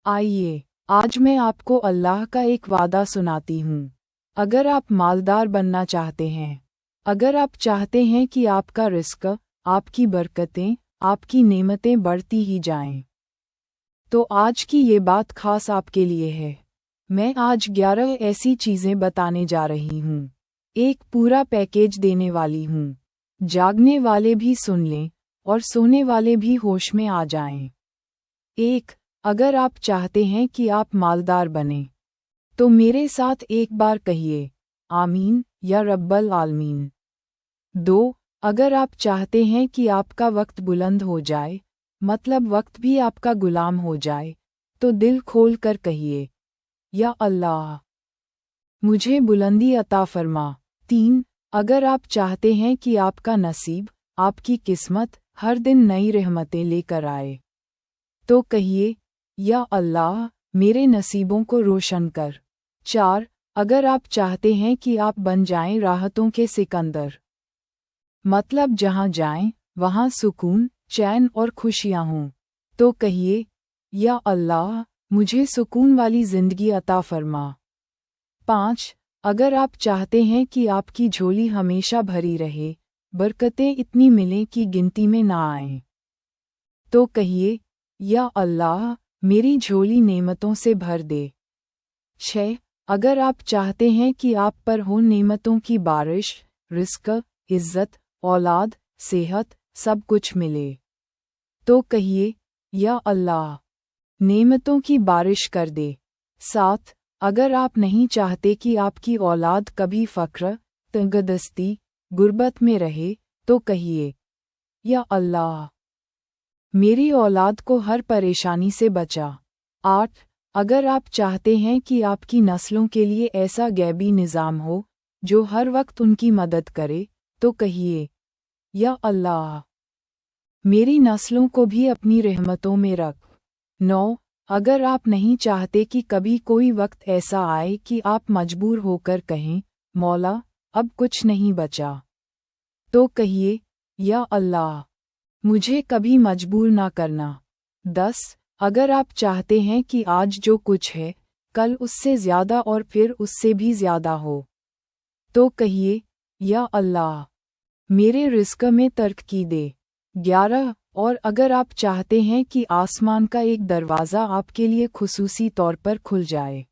आइए आज मैं आपको अल्लाह का एक वादा सुनाती हूँ। अगर आप मालदार बनना चाहते हैं, अगर आप चाहते हैं कि आपका रिस्क, आपकी बरकतें, आपकी नेमतें बढ़ती ही जाएं, तो आज की ये बात खास आपके लिए है। मैं आज 11 ऐसी चीज़ें बताने जा रही हूँ। एक पूरा पैकेज देने वाली हूँ। जागने वाले भी सुन लें और सोने वाले भी होश में आ जाएं। एक, अगर आप चाहते हैं कि आप मालदार बनें, तो मेरे साथ एक बार कहिए आमीन या रब्बल आलमीन। 2, अगर आप चाहते हैं कि आपका वक्त बुलंद हो जाए, मतलब वक्त भी आपका गुलाम हो जाए, तो दिल खोल कर कहिए या अल्लाह, मुझे बुलंदी अता फरमा। 3, अगर आप चाहते हैं कि आपका नसीब, आपकी किस्मत हर दिन नई रहमतें लेकर आए, तो कहिए या अल्लाह, मेरे नसीबों को रोशन कर। 4, अगर आप चाहते हैं कि आप बन जाएं राहतों के सिकंदर, मतलब जहां जाएं वहां सुकून, चैन और खुशियां हों, तो कहिए या अल्लाह, मुझे सुकून वाली जिंदगी अता फरमा। 5, अगर आप चाहते हैं कि आपकी झोली हमेशा भरी रहे, बरकतें इतनी मिलें कि गिनती में ना आएं, तो कहिए या अल्लाह, मेरी झोली नेमतों से भर दे। 6, अगर आप चाहते हैं कि आप पर हो नेमतों की बारिश, रिस्क, इज्जत, औलाद, सेहत, सब कुछ मिले, तो कहिए या अल्लाह, नेमतों की बारिश कर दे। 7, अगर आप नहीं चाहते कि आपकी औलाद कभी फक्र, तंगदस्ती, गुर्बत में रहे, तो कहिए या अल्लाह, मेरी औलाद को हर परेशानी से बचा। 8, अगर आप चाहते हैं कि आपकी नस्लों के लिए ऐसा गैबी निज़ाम हो जो हर वक्त उनकी मदद करे, तो कहिए या अल्लाह, मेरी नस्लों को भी अपनी रहमतों में रख। 9, अगर आप नहीं चाहते कि कभी कोई वक्त ऐसा आए कि आप मजबूर होकर कहें मौला, अब कुछ नहीं बचा, तो कहिए या अल्लाह, मुझे कभी मजबूर ना करना। 10, अगर आप चाहते हैं कि आज जो कुछ है, कल उससे ज़्यादा और फिर उससे भी ज़्यादा हो, तो कहिए या अल्लाह, मेरे रिस्क में तरक्की दे। 11, और अगर आप चाहते हैं कि आसमान का एक दरवाज़ा आपके लिए खुसूसी तौर पर खुल जाए,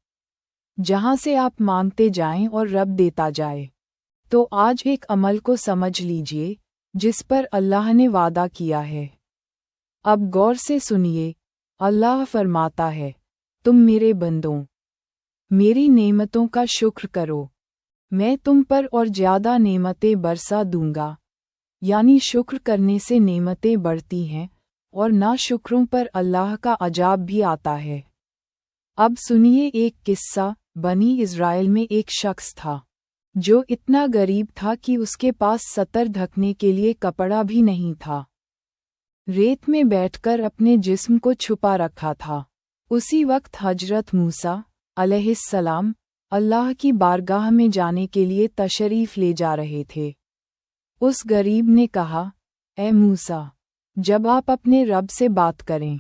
जहां से आप मांगते जाएं और रब देता जाए, तो आज एक अमल को समझ लीजिए जिस पर अल्लाह ने वादा किया है। अब गौर से सुनिए, अल्लाह फरमाता है, तुम मेरे बंदों, मेरी नेमतों का शुक्र करो, मैं तुम पर और ज़्यादा नेमतें बरसा दूंगा। यानी शुक्र करने से नेमतें बढ़ती हैं और नाशुक्रों पर अल्लाह का अजाब भी आता है। अब सुनिए एक किस्सा। बनी इज़राइल में एक शख्स था जो इतना गरीब था कि उसके पास सतर ढकने के लिए कपड़ा भी नहीं था। रेत में बैठकर अपने जिस्म को छुपा रखा था। उसी वक्त हजरत मूसा अलैहिस्सलाम अल्लाह की बारगाह में जाने के लिए तशरीफ़ ले जा रहे थे। उस गरीब ने कहा, ए मूसा, जब आप अपने रब से बात करें,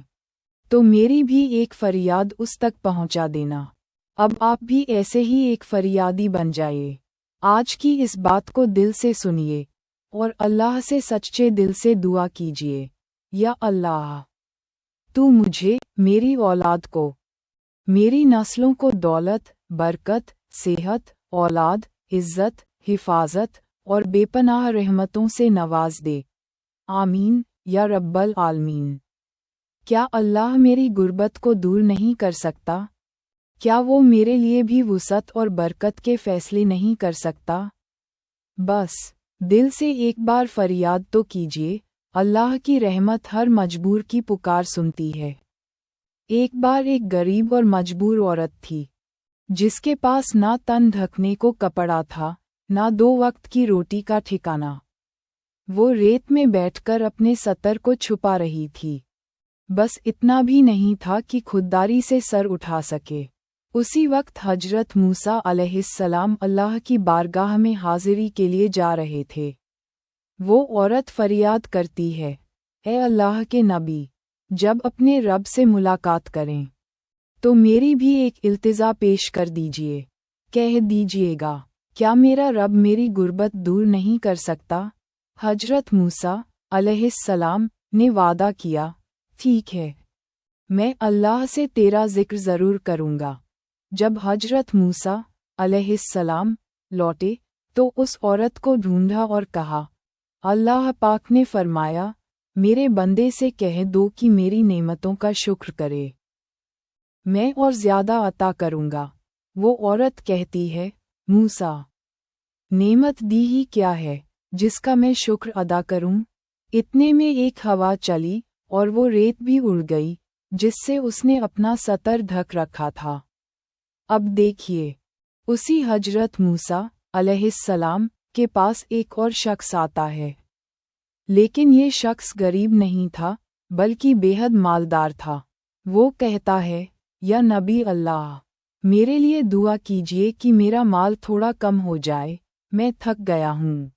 तो मेरी भी एक फरियाद उस तक पहुंचा देना। अब आप भी ऐसे ही एक फरियादी बन जाइए। आज की इस बात को दिल से सुनिए और अल्लाह से सच्चे दिल से दुआ कीजिए, या अल्लाह, तू मुझे, मेरी औलाद को, मेरी नस्लों को दौलत, बरकत, सेहत, औलाद, इज्जत, हिफाजत और बेपनाह रहमतों से नवाज दे। आमीन या रब्बल आलमीन। क्या अल्लाह मेरी गुर्बत को दूर नहीं कर सकता? क्या वो मेरे लिए भी वुसअत और बरकत के फैसले नहीं कर सकता? बस दिल से एक बार फरियाद तो कीजिए। अल्लाह की रहमत हर मजबूर की पुकार सुनती है। एक बार एक गरीब और मजबूर औरत थी जिसके पास ना तन ढकने को कपड़ा था, ना 2 वक्त की रोटी का ठिकाना। वो रेत में बैठकर अपने सतर को छुपा रही थी। बस इतना भी नहीं था कि खुददारी से सर उठा सके। उसी वक्त हजरत मूसा अलैहिस्सलाम अल्लाह की बारगाह में हाजिरी के लिए जा रहे थे। वो औरत फरियाद करती है, ए अल्लाह के नबी, जब अपने रब से मुलाकात करें तो मेरी भी एक इल्तिजा पेश कर दीजिए। कह दीजिएगा, क्या मेरा रब मेरी गुर्बत दूर नहीं कर सकता? हजरत मूसा अलैहिस्सलाम ने वादा किया, ठीक है, मैं अल्लाह से तेरा जिक्र ज़रूर करूँगा। जब हजरत मूसा अलैहिस्सलाम लौटे तो उस औरत को ढूंढा और कहा, अल्लाह पाक ने फरमाया, मेरे बंदे से कह दो कि मेरी नेमतों का शुक्र करे, मैं और ज़्यादा अता करूँगा। वो औरत कहती है, मूसा, नेमत दी ही क्या है जिसका मैं शुक्र अदा करूँ? इतने में एक हवा चली और वो रेत भी उड़ गई जिससे उसने अपना सतर ढक रखा था। अब देखिए, उसी हजरत मूसा अलैहिस्सलाम के पास एक और शख्स आता है, लेकिन ये शख्स गरीब नहीं था बल्कि बेहद मालदार था। वो कहता है, या नबी अल्लाह, मेरे लिए दुआ कीजिए कि मेरा माल थोड़ा कम हो जाए, मैं थक गया हूँ।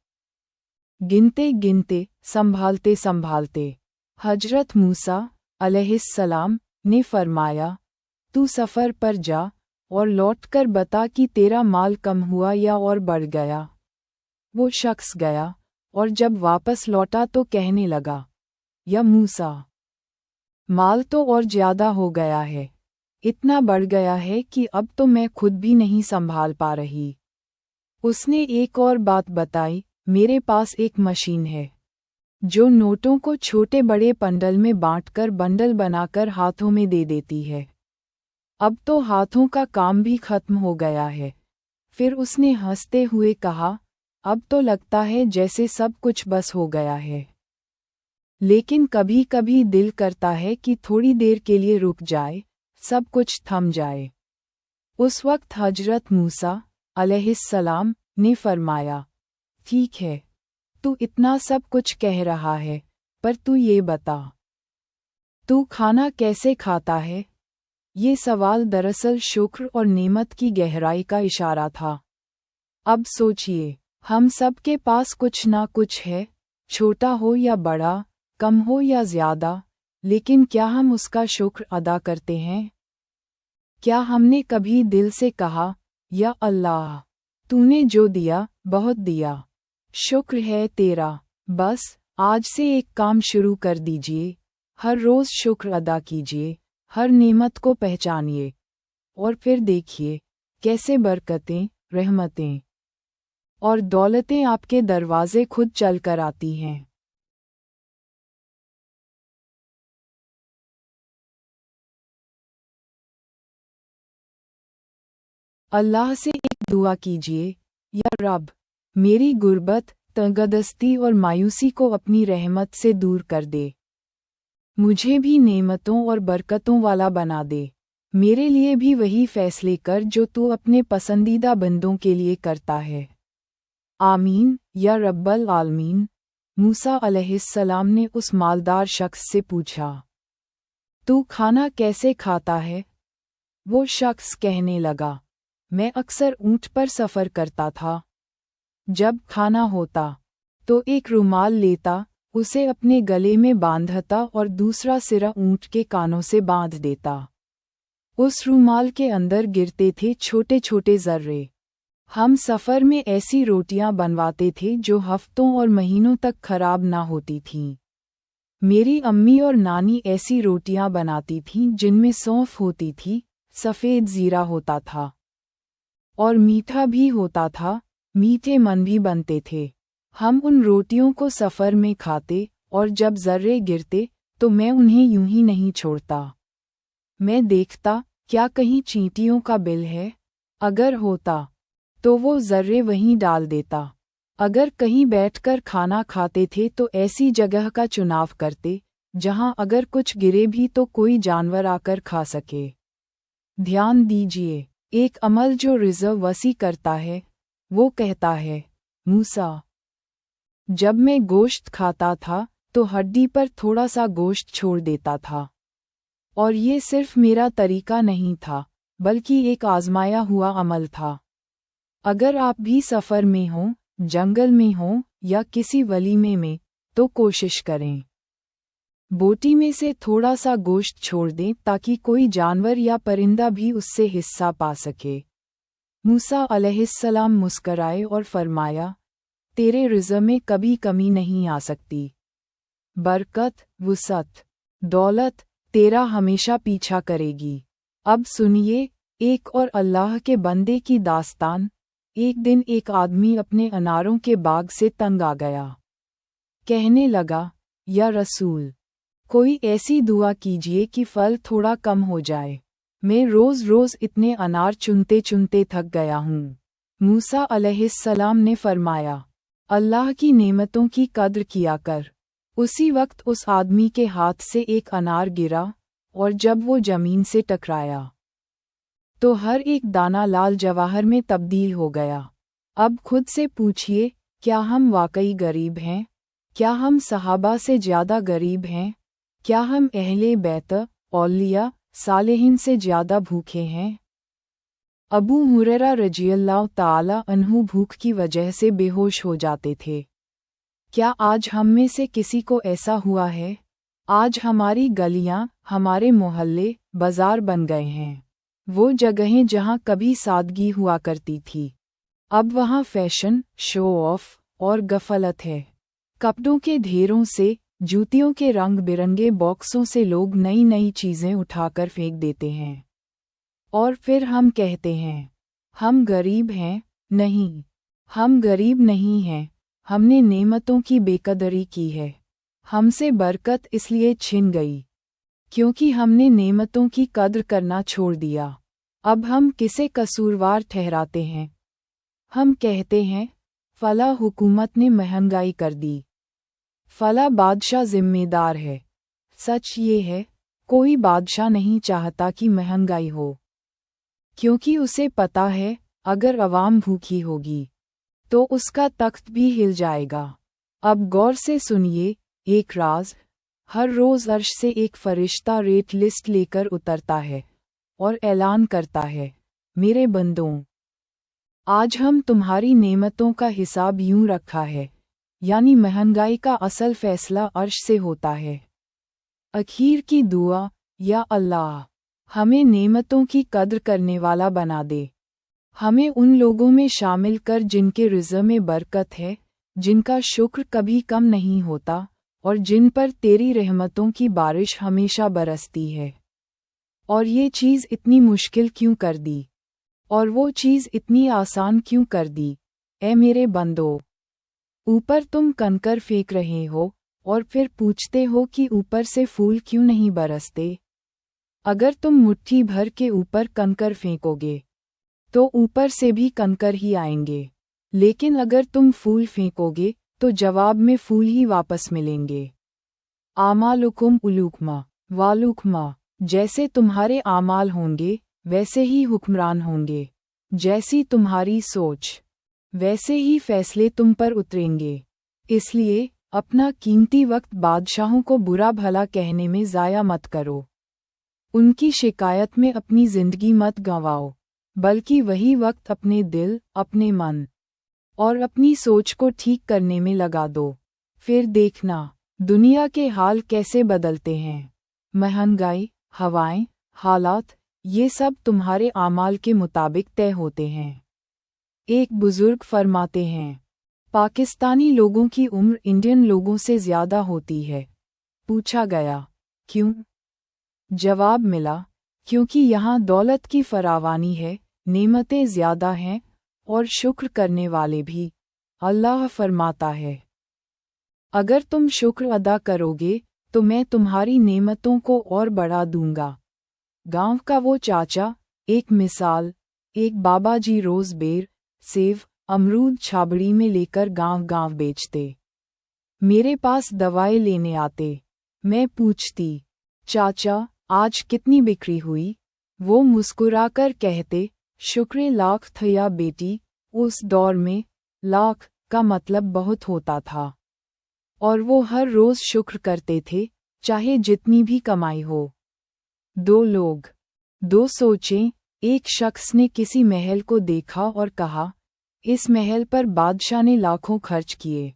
गिनते गिनते संभालते संभालते हजरत मूसा अलैहिस्सलाम ने फरमाया, तू सफ़र पर जा और लौटकर बता कि तेरा माल कम हुआ या और बढ़ गया। वो शख्स गया और जब वापस लौटा तो कहने लगा, या मूसा, माल तो और ज़्यादा हो गया है, इतना बढ़ गया है कि अब तो मैं खुद भी नहीं संभाल पा रही। उसने एक और बात बताई, मेरे पास एक मशीन है जो नोटों को छोटे बड़े बंडल में बांटकर बंडल बनाकर हाथों में दे देती है। अब तो हाथों का काम भी खत्म हो गया है। फिर उसने हंसते हुए कहा, अब तो लगता है जैसे सब कुछ बस हो गया है, लेकिन कभी कभी दिल करता है कि थोड़ी देर के लिए रुक जाए, सब कुछ थम जाए। उस वक्त हजरत मूसा अलैहिस्सलाम ने फरमाया, ठीक है, तू इतना सब कुछ कह रहा है, पर तू ये बता, तू खाना कैसे खाता है? ये सवाल दरअसल शुक्र और नेमत की गहराई का इशारा था। अब सोचिए, हम सब के पास कुछ ना कुछ है, छोटा हो या बड़ा, कम हो या ज़्यादा, लेकिन क्या हम उसका शुक्र अदा करते हैं? क्या हमने कभी दिल से कहा, या अल्लाह, तूने जो दिया बहुत दिया, शुक्र है तेरा, बस आज से एक काम शुरू कर दीजिए, हर रोज़ शुक्र अदा कीजिए, हर नेमत को पहचानिए, और फिर देखिए कैसे बरकतें, रहमतें और दौलतें आपके दरवाजे खुद चल कर आती हैं। अल्लाह से एक दुआ कीजिए, या रब, मेरी गुर्बत, तंगदस्ती और मायूसी को अपनी रहमत से दूर कर दे, मुझे भी नेमतों और बरकतों वाला बना दे, मेरे लिए भी वही फैसले कर जो तू अपने पसंदीदा बंदों के लिए करता है। आमीन या रब्बल आलमीन। मूसा अलैहिस्सलाम ने उस मालदार शख्स से पूछा, तू खाना कैसे खाता है? वो शख्स कहने लगा, मैं अक्सर ऊँट पर सफ़र करता था। जब खाना होता तो एक रुमाल लेता, उसे अपने गले में बांधता और दूसरा सिरा ऊँट के कानों से बांध देता। उस रुमाल के अंदर गिरते थे छोटे छोटे जर्रे। हम सफ़र में ऐसी रोटियां बनवाते थे जो हफ्तों और महीनों तक खराब ना होती थीं। मेरी अम्मी और नानी ऐसी रोटियां बनाती थीं जिनमें सौंफ होती थी, सफ़ेद ज़ीरा होता था और मीठा भी होता था, मीठे मन भी बनते थे। हम उन रोटियों को सफ़र में खाते और जब जर्रे गिरते तो मैं उन्हें यूं ही नहीं छोड़ता। मैं देखता, क्या कहीं चींटियों का बिल है? अगर होता तो वो जर्रे वहीं डाल देता। अगर कहीं बैठकर खाना खाते थे तो ऐसी जगह का चुनाव करते जहां अगर कुछ गिरे भी तो कोई जानवर आकर खा सके। ध्यान दीजिए, एक अमल जो रिज़र्व वसी करता है। वो कहता है, मूसा, जब मैं गोश्त खाता था तो हड्डी पर थोड़ा सा गोश्त छोड़ देता था, और ये सिर्फ मेरा तरीका नहीं था बल्कि एक आजमाया हुआ अमल था। अगर आप भी सफ़र में हों, जंगल में हों या किसी वलीमे में, तो कोशिश करें। बोटी में से थोड़ा सा गोश्त छोड़ दें ताकि कोई जानवर या परिंदा भी उससे हिस्सा पा सके। मूसा अलैहिस्सलाम मुस्कराए और फरमाया, तेरे रिज़्क़ में कभी कमी नहीं आ सकती। बरकत, वुसअत, दौलत तेरा हमेशा पीछा करेगी। अब सुनिए एक और अल्लाह के बंदे की दास्तान। एक दिन एक आदमी अपने अनारों के बाग से तंग आ गया। कहने लगा, या रसूल, कोई ऐसी दुआ कीजिए कि फल थोड़ा कम हो जाए। मैं रोज़ रोज़ इतने अनार चुनते चुनते थक गया हूँ। मूसा अलैहिस्सलाम ने फरमाया, अल्लाह की नेमतों की कद्र किया कर। उसी वक्त उस आदमी के हाथ से एक अनार गिरा और जब वो जमीन से टकराया तो हर एक दाना लाल जवाहर में तब्दील हो गया। अब खुद से पूछिए, क्या हम वाकई गरीब हैं? क्या हम सहाबा से ज़्यादा गरीब हैं? क्या हम अहले बैत, औलिया, सालेहीन से ज़्यादा भूखे हैं? अबू हुरैरा रज़ियल्लाहु ताला अन्हु भूख की वजह से बेहोश हो जाते थे। क्या आज हम में से किसी को ऐसा हुआ है? आज हमारी गलियां, हमारे मोहल्ले, बाजार बन गए हैं। वो जगहें जहां कभी सादगी हुआ करती थी, अब वहां फैशन, शो ऑफ और गफलत है। कपड़ों के ढेरों से, जूतियों के रंग बिरंगे बॉक्सों से लोग नई नई चीज़ें उठाकर फेंक देते हैं। और फिर हम कहते हैं, हम गरीब हैं। नहीं, हम गरीब नहीं हैं, हमने नेमतों की बेकदरी की है। हमसे बरकत इसलिए छिन गई क्योंकि हमने नेमतों की कद्र करना छोड़ दिया। अब हम किसे कसूरवार ठहराते हैं? हम कहते हैं, फला हुकूमत ने महंगाई कर दी, फला बादशाह जिम्मेदार है। सच ये है, कोई बादशाह नहीं चाहता कि महंगाई हो, क्योंकि उसे पता है अगर अवाम भूखी होगी तो उसका तख्त भी हिल जाएगा। अब गौर से सुनिए एक राज। हर रोज़ अर्श से एक फरिश्ता रेट लिस्ट लेकर उतरता है और ऐलान करता है, मेरे बंदों, आज हम तुम्हारी नेमतों का हिसाब यूं रखा है, यानी महंगाई का असल फैसला अर्श से होता है। अखीर की दुआ, या अल्लाह, हमें नेमतों की कद्र करने वाला बना दे। हमें उन लोगों में शामिल कर जिनके रिज़्क़ में बरकत है, जिनका शुक्र कभी कम नहीं होता और जिन पर तेरी रहमतों की बारिश हमेशा बरसती है। और ये चीज़ इतनी मुश्किल क्यों कर दी? और वो चीज़ इतनी आसान क्यों कर दी? ए मेरे बंदो, ऊपर तुम कंकर फेंक रहे हो और फिर पूछते हो कि ऊपर से फूल क्यों नहीं बरसते। अगर तुम मुट्ठी भर के ऊपर कंकर फेंकोगे तो ऊपर से भी कंकर ही आएंगे, लेकिन अगर तुम फूल फेंकोगे तो जवाब में फूल ही वापस मिलेंगे। आमालुकुम उलुकमा वालुकमा, जैसे तुम्हारे आमाल होंगे वैसे ही हुक्मरान होंगे। जैसी तुम्हारी सोच वैसे ही फैसले तुम पर उतरेंगे। इसलिए अपना कीमती वक्त बादशाहों को बुरा भला कहने में ज़ाया मत करो। उनकी शिकायत में अपनी ज़िंदगी मत गंवाओ, बल्कि वही वक्त अपने दिल, अपने मन और अपनी सोच को ठीक करने में लगा दो। फिर देखना दुनिया के हाल कैसे बदलते हैं। महंगाई, हवाएं, हालात, ये सब तुम्हारे आमाल के मुताबिक तय होते हैं। एक बुजुर्ग फरमाते हैं, पाकिस्तानी लोगों की उम्र इंडियन लोगों से ज़्यादा होती है। पूछा गया, क्यों? जवाब मिला, क्योंकि यहाँ दौलत की फरावानी है, नेमतें ज़्यादा हैं और शुक्र करने वाले भी। अल्लाह फरमाता है, अगर तुम शुक्र अदा करोगे तो मैं तुम्हारी नेमतों को और बढ़ा दूंगा। गांव का वो चाचा, एक मिसाल, एक बाबा जी रोज़ बेर, सेब, अमरूद छाबड़ी में लेकर गांव गांव बेचते। मेरे पास दवाएं लेने आते। मैं पूछती, चाचा आज कितनी बिक्री हुई? वो मुस्कुराकर कहते, शुक्र लाख थया बेटी। उस दौर में लाख का मतलब बहुत होता था और वो हर रोज़ शुक्र करते थे, चाहे जितनी भी कमाई हो। दो लोग, दो सोचें। एक शख्स ने किसी महल को देखा और कहा, इस महल पर बादशाह ने लाखों खर्च किए।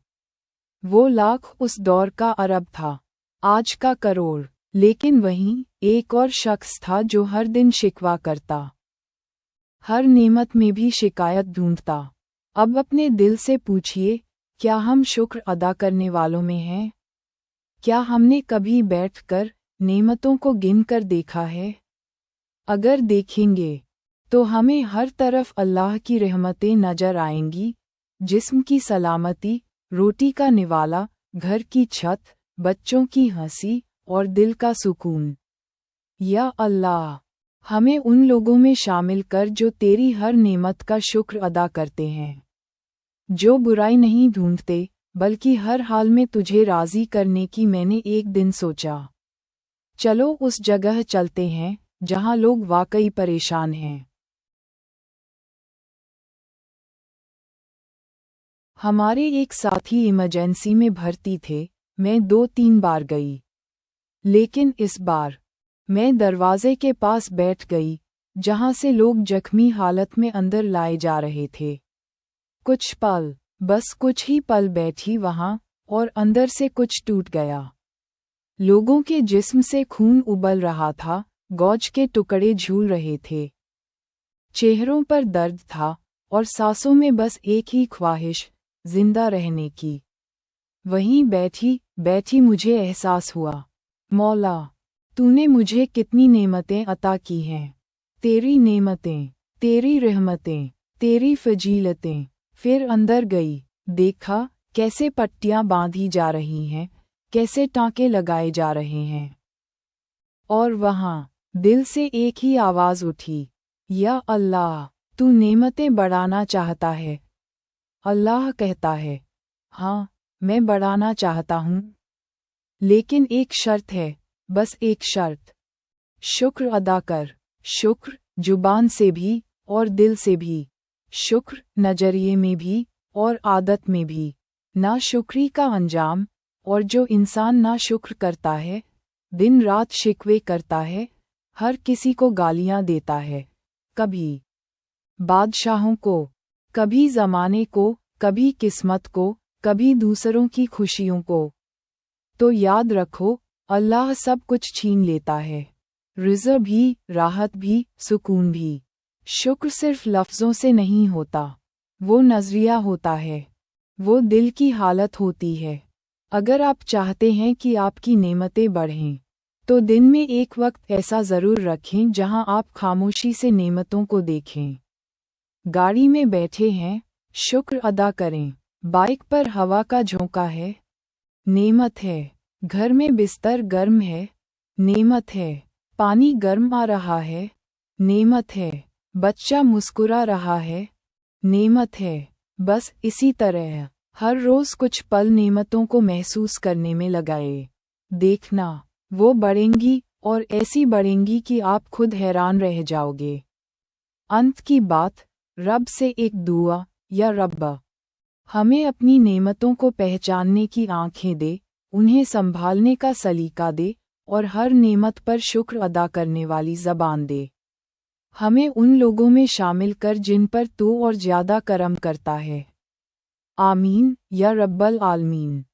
वो लाख उस दौर का अरब था। आज का करोड़। लेकिन वहीं एक और शख्स था जो हर दिन शिकवा करता, हर नेमत में भी शिकायत ढूंढता। अब अपने दिल से पूछिए, क्या हम शुक्र अदा करने वालों में हैं? क्या हमने कभी बैठकर नेमतों को गिनकर देखा है? अगर देखेंगे तो हमें हर तरफ अल्लाह की रहमतें नजर आएंगी, जिस्म की सलामती, रोटी का निवाला, घर की छत, बच्चों की हंसी और दिल का सुकून। या अल्लाह, हमें उन लोगों में शामिल कर जो तेरी हर नेमत का शुक्र अदा करते हैं, जो बुराई नहीं ढूंढते बल्कि हर हाल में तुझे राज़ी करने की। मैंने एक दिन सोचा, चलो उस जगह चलते हैं जहां लोग वाकई परेशान हैं। हमारे एक साथी इमरजेंसी में भर्ती थे। मैं 2-3 बार गई, लेकिन इस बार मैं दरवाजे के पास बैठ गई, जहां से लोग जख्मी हालत में अंदर लाए जा रहे थे। कुछ पल, बस कुछ ही पल बैठी वहां, और अंदर से कुछ टूट गया। लोगों के जिस्म से खून उबल रहा था, गौज के टुकड़े झूल रहे थे। चेहरों पर दर्द था, और सांसों में बस एक ही ख्वाहिश, जिंदा रहने की। वहीं बैठी बैठी मुझे एहसास हुआ, मौला, तूने मुझे कितनी नेमतें अता की हैं। तेरी नेमतें, तेरी रहमतें, तेरी फजीलतें। फिर अंदर गई, देखा कैसे पट्टियां बांधी जा रही हैं, कैसे टाँके लगाए जा रहे हैं। और वहां दिल से एक ही आवाज़ उठी, या अल्लाह, तू नेमतें बढ़ाना चाहता है। अल्लाह कहता है, हाँ, मैं बढ़ाना चाहता हूँ, लेकिन एक शर्त है, बस एक शर्त। शुक्र अदा कर। शुक्र जुबान से भी और दिल से भी। शुक्र नजरिए में भी और आदत में भी। ना शुक्री का अंजाम। और जो इंसान ना शुक्र करता है, दिन रात शिकवे करता है, हर किसी को गालियां देता है, कभी बादशाहों को, कभी ज़माने को, कभी किस्मत को, कभी दूसरों की खुशियों को, तो याद रखो, अल्लाह सब कुछ छीन लेता है। रिज़्क़ भी, राहत भी, सुकून भी। शुक्र सिर्फ लफ्ज़ों से नहीं होता, वो नज़रिया होता है, वो दिल की हालत होती है। अगर आप चाहते हैं कि आपकी नेमतें बढ़ें, तो दिन में एक वक्त ऐसा ज़रूर रखें जहां आप खामोशी से नेमतों को देखें। गाड़ी में बैठे हैं, शुक्र अदा करें। बाइक पर हवा का झोंका है, नेमत है। घर में बिस्तर गर्म है, नेमत है। पानी गर्म आ रहा है, नेमत है। बच्चा मुस्कुरा रहा है, नेमत है। बस इसी तरह हर रोज़ कुछ पल नेमतों को महसूस करने में लगाए। देखना, वो बढ़ेंगी और ऐसी बढ़ेंगी कि आप खुद हैरान रह जाओगे। अंत की बात, रब से एक दुआ, या रब्बा, हमें अपनी नेमतों को पहचानने की आँखें दे, उन्हें संभालने का सलीका दे, और हर नेमत पर शुक्र अदा करने वाली ज़बान दे। हमें उन लोगों में शामिल कर जिन पर तू और ज़्यादा करम करता है। आमीन या रब्बल आलमीन।